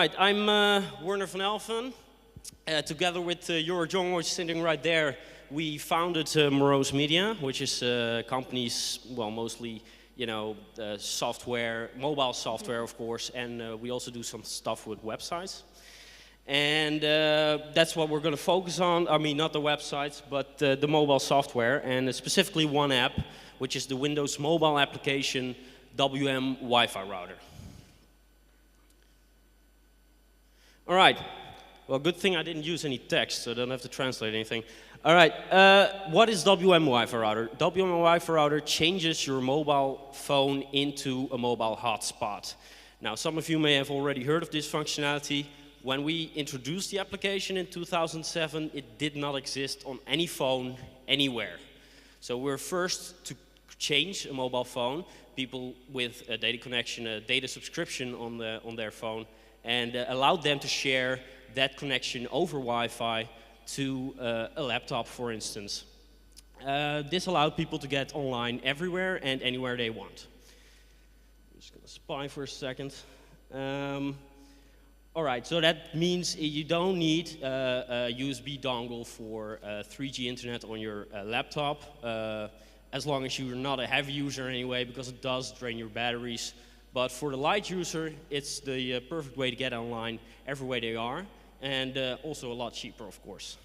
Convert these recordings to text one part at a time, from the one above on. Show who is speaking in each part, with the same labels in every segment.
Speaker 1: right, I'm Werner van Alphen. Together with Jor Jong, sitting right there, we founded momoams Media, which is companies, well, mostly, you know, software, mobile software, of course, and we also do some stuff with websites. And that's what we're going to focus on. I mean, not the websites, but the mobile software, and specifically one app, which is the Windows mobile application WM Wi-Fi router. All right. Well, good thing I didn't use any text, so I don't have to translate anything. All right. What is WM Wi-Fi router? WM Wi-Fi router changes your mobile phone into a mobile hotspot. Now, some of you may have already heard of this functionality. When we introduced the application in 2007, it did not exist on any phone anywhere. So we're first to change a mobile phone, people with a data connection, a data subscription on their phone, and allowed them to share that connection over Wi-Fi to a laptop, for instance. This allowed people to get online everywhere and anywhere they want. I'm just going to spy for a second. All right, so that means you don't need a USB dongle for 3G internet on your laptop, as long as you're not a heavy user anyway, because it does drain your batteries. But for the light user, it's the perfect way to get online everywhere they are, and also a lot cheaper, of course.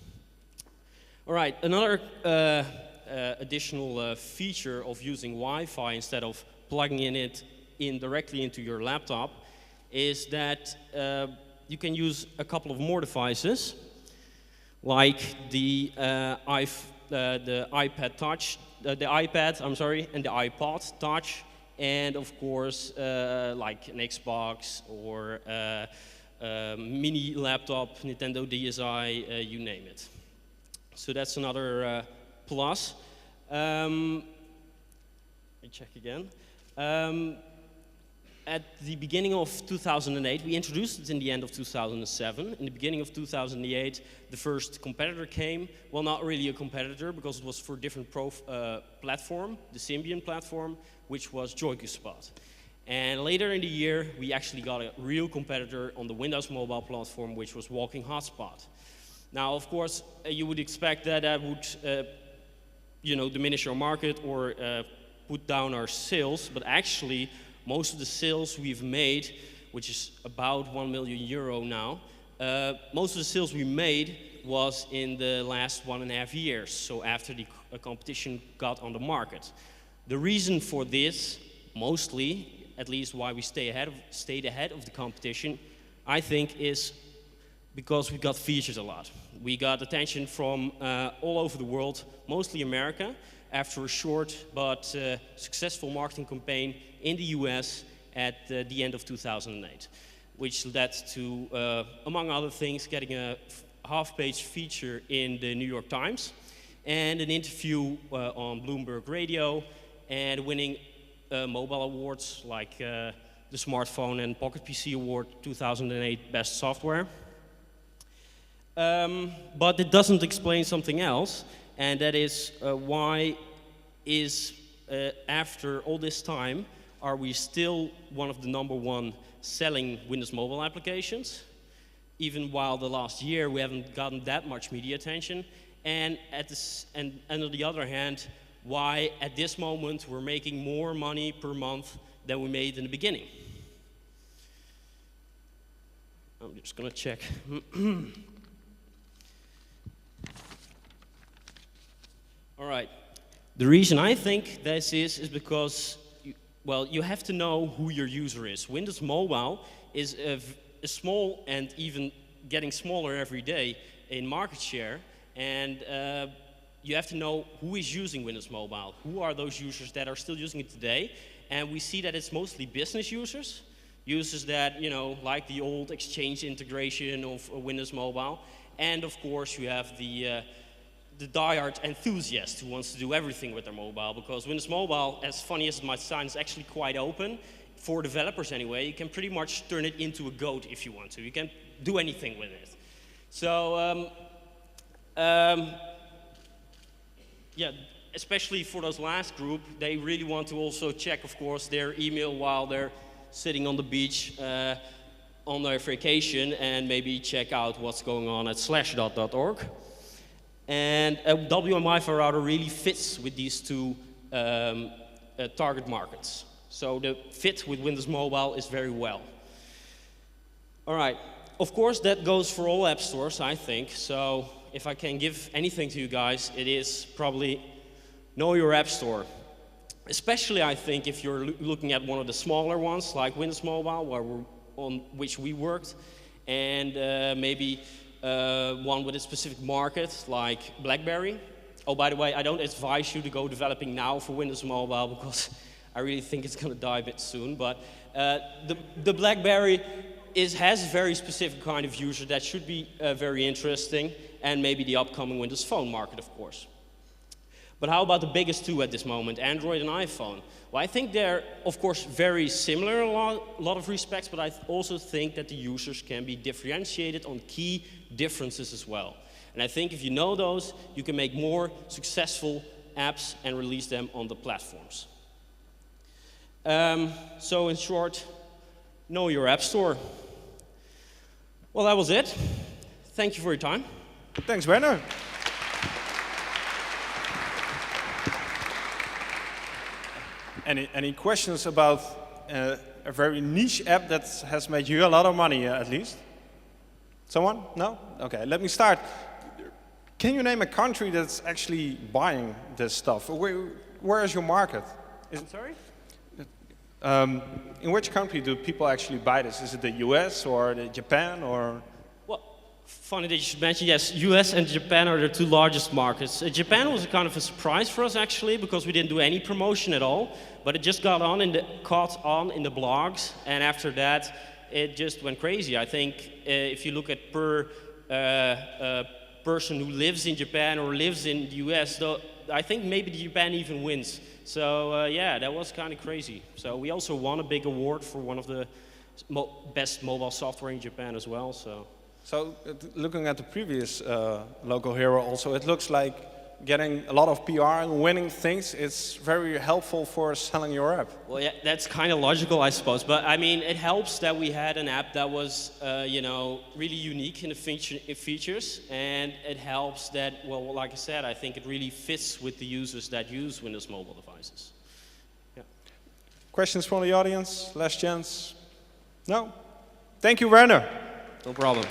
Speaker 1: All right, another additional feature of using Wi-Fi instead of plugging it in directly into your laptop is that you can use a couple of more devices, like the iPad Touch, the iPad, I'm sorry, and the iPod Touch. And of course, like an Xbox or mini laptop, Nintendo DSi, you name it. So that's another plus. Let me check again. At the beginning of 2008, we introduced it in the end of 2007. In the beginning of 2008, the first competitor came. Well, not really a competitor, because it was for a different platform, the Symbian platform, which was JoyQSpot. And later in the year, we actually got a real competitor on the Windows mobile platform, which was Walking Hotspot. Now, of course, you would expect that that would you know, diminish our market or put down our sales, but actually, most of the sales we've made, which is about €1 million now, most of the sales we made was in the last 1.5 years, so after the competition got on the market. The reason for this, mostly, at least why we stayed ahead of the competition, I think is because we got featured a lot. We got attention from all over the world, mostly America, after a short but successful marketing campaign in the US at the end of 2008, which led to, among other things, getting a half-page feature in the New York Times and an interview on Bloomberg Radio, and winning mobile awards like the Smartphone and Pocket PC Award 2008 Best Software. But it doesn't explain something else, and that is why is, after all this time, are we still one of the #1 selling Windows mobile applications, even while the last year we haven't gotten that much media attention, and on the other hand, why at this moment we're making more money per month than we made in the beginning. I'm just going to check. All right. The reason I think this is because, well, you have to know who your user is. Windows Mobile is a small and even getting smaller every day in market share, and you have to know who is using Windows Mobile. Who are those users that are still using it today? And we see that it's mostly business users, users that, you know, like the old Exchange integration of Windows Mobile, and of course you have the diehard enthusiast who wants to do everything with their mobile, because Windows Mobile, as funny as it might sound, is actually quite open. For developers anyway, you can pretty much turn it into a goat if you want to. You can do anything with it. So, yeah, especially for those last group, they really want to also check, of course, their email while they're sitting on the beach. on their vacation and maybe check out what's going on at /.org. And a WM Wi-Fi router really fits with these two target markets. So the fit with Windows Mobile is very well. All right, of course that goes for all app stores, I think. So if I can give anything to you guys, it is probably know your app store. Especially I think if you're looking at one of the smaller ones like Windows Mobile, on which we worked, and maybe one with a specific market like BlackBerry. Oh, by the way, I don't advise you to go developing now for Windows Mobile because I really think it's going to die a bit soon. But the BlackBerry has a very specific kind of user that should be very interesting, and maybe the upcoming Windows Phone market, of course. But how about the biggest two at this moment, Android and iPhone? Well, I think they're, of course, very similar in a lot of respects, but I also think that the users can be differentiated on key differences as well. And I think if you know those, you can make more successful apps and release them on the platforms. So in short, know your app store. Well, that was it. Thank you for your time.
Speaker 2: Thanks, Werner. Any questions about a very niche app that has made you a lot of money, at least? Someone? No? Okay, let me start. Can you name a country that's actually buying this stuff? Where is your market?
Speaker 1: I'm sorry?
Speaker 2: In which country do people actually buy this? Is it the US or Japan or?
Speaker 1: Well, funny that you should mention, yes, US and Japan are the two largest markets. Japan was kind of a surprise for us actually because we didn't do any promotion at all, but it just caught on in the blogs, and after that it just went crazy. I think if you look at per person who lives in Japan or lives in the US, though, I think maybe Japan even wins. So yeah, that was kind of crazy. So we also won a big award for one of the best mobile software in Japan as well. So
Speaker 2: looking at the previous local hero also, it looks like getting a lot of PR and winning things is very helpful for selling your app.
Speaker 1: Well, yeah, that's kind of logical, I suppose. But I mean, it helps that we had an app that was, you know, really unique in the features, and it helps that, well, like I said, I think it really fits with the users that use Windows Mobile devices. Yeah.
Speaker 2: Questions from the audience? Last chance? No? Thank you, Werner.
Speaker 1: No problem.